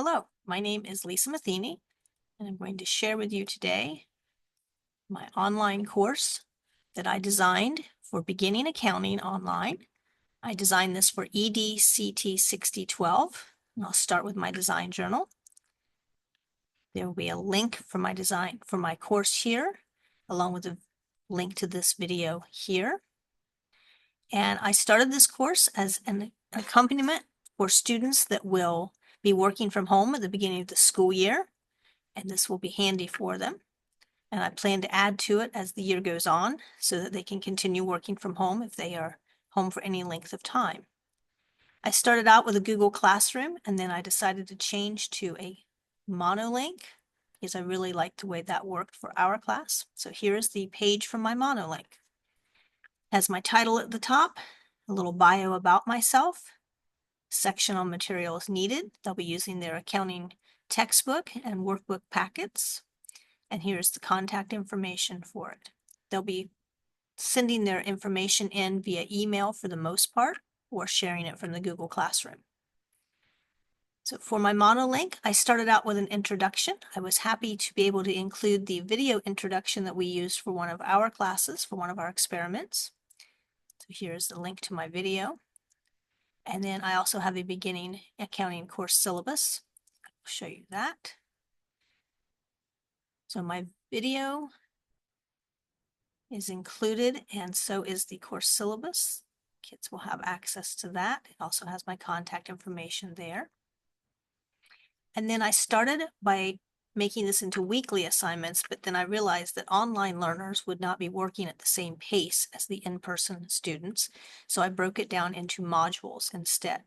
Hello, my name is Lisa Matheny, and I'm going to share with you today my online course that I designed for beginning accounting online. I designed this for EDCT 6012, and I'll start with my design journal. There will be a link for my course here, along with a link to this video here. And I started this course as an accompaniment for students that will be working from home at the beginning of the school year, and this will be handy for them. And I plan to add to it as the year goes on so that they can continue working from home if they are home for any length of time. I started out with a Google Classroom, and then I decided to change to a monolink because I really liked the way that worked for our class. So here is the page from my monolink. It has my title at the top, a little bio about myself, section on materials needed. They'll be using their accounting textbook and workbook packets. And here's the contact information for it. They'll be sending their information in via email for the most part, or sharing it from the Google Classroom. So for my monolink, I started out with an introduction. I was happy to be able to include the video introduction that we used for one of our classes, for one of our experiments. So here's the link to my video. And then I also have a beginning accounting course syllabus. I'll show you that. So my video is included, and so is the course syllabus. Kids will have access to that. It also has my contact information there. And then I started by making this into weekly assignments, but then I realized that online learners would not be working at the same pace as the in-person students, so I broke it down into modules instead.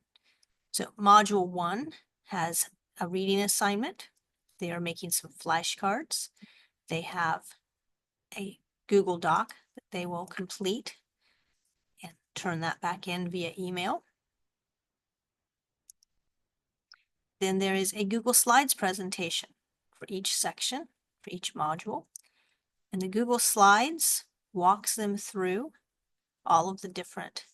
So Module 1 has a reading assignment. They are making some flashcards. They have a Google Doc that they will complete and turn that back in via email. Then there is a Google Slides presentation for each section, for each module. And the Google Slides walks them through all of the different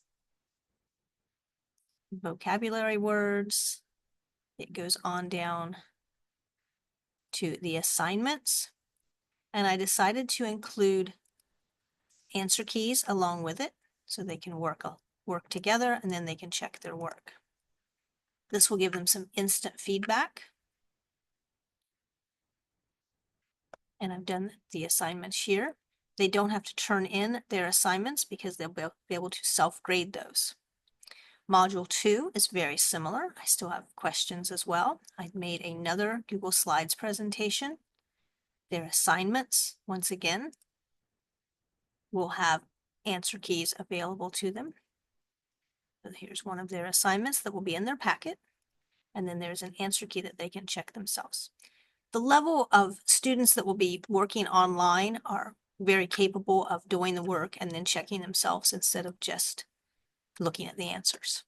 vocabulary words. It goes on down to the assignments. And I decided to include answer keys along with it so they can work together and then they can check their work. This will give them some instant feedback. And I've done the assignments here. They don't have to turn in their assignments because they'll be able to self-grade those. Module 2 is very similar. I still have questions as well. I've made another Google Slides presentation. Their assignments, once again, will have answer keys available to them. So here's one of their assignments that will be in their packet. And then there's an answer key that they can check themselves. The level of students that will be working online are very capable of doing the work and then checking themselves instead of just looking at the answers.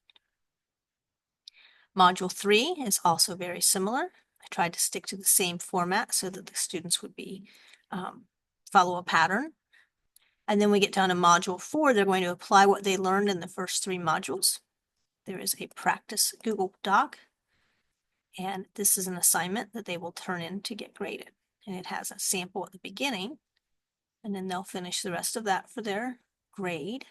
Module 3 is also very similar. I tried to stick to the same format so that the students would be follow a pattern. And then we get down to Module 4. They're going to apply what they learned in the first 3 modules. There is a practice Google Doc, and this is an assignment that they will turn in to get graded. And it has a sample at the beginning, and then they'll finish the rest of that for their grade.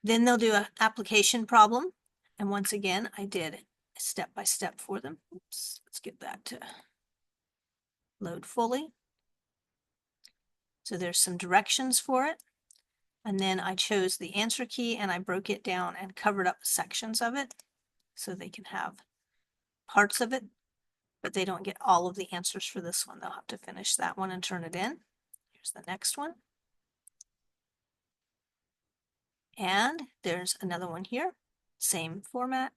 Then they'll do an application problem. And once again, I did a step-by-step for them. Oops, let's get that to load fully. So there's some directions for it. And then I chose the answer key and I broke it down and covered up sections of it so they can have parts of it, but they don't get all of the answers for this one. They'll have to finish that one and turn it in. Here's the next one. And there's another one here, same format.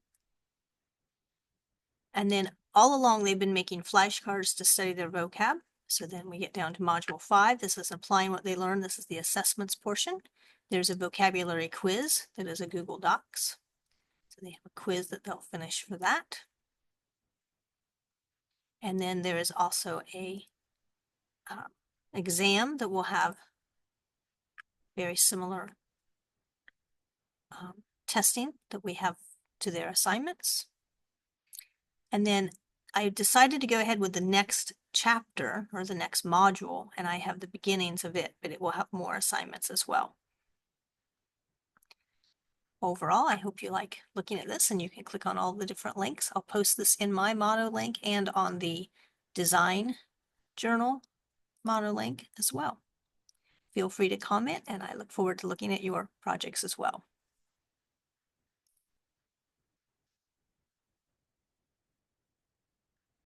And then all along they've been making flashcards to study their vocab. So then we get down to Module 5. This is applying what they learned. This is the assessments portion. There's a vocabulary quiz that is a Google Docs. So they have a quiz that they'll finish for that. And then there is also a exam that will have very similar testing that we have to their assignments. And then I decided to go ahead with the next chapter or the next module, and I have the beginnings of it, but it will have more assignments as well. Overall, I hope you like looking at this, and you can click on all the different links. I'll post this in my motto link and on the design journal motto link as well. Feel free to comment, and I look forward to looking at your projects as well.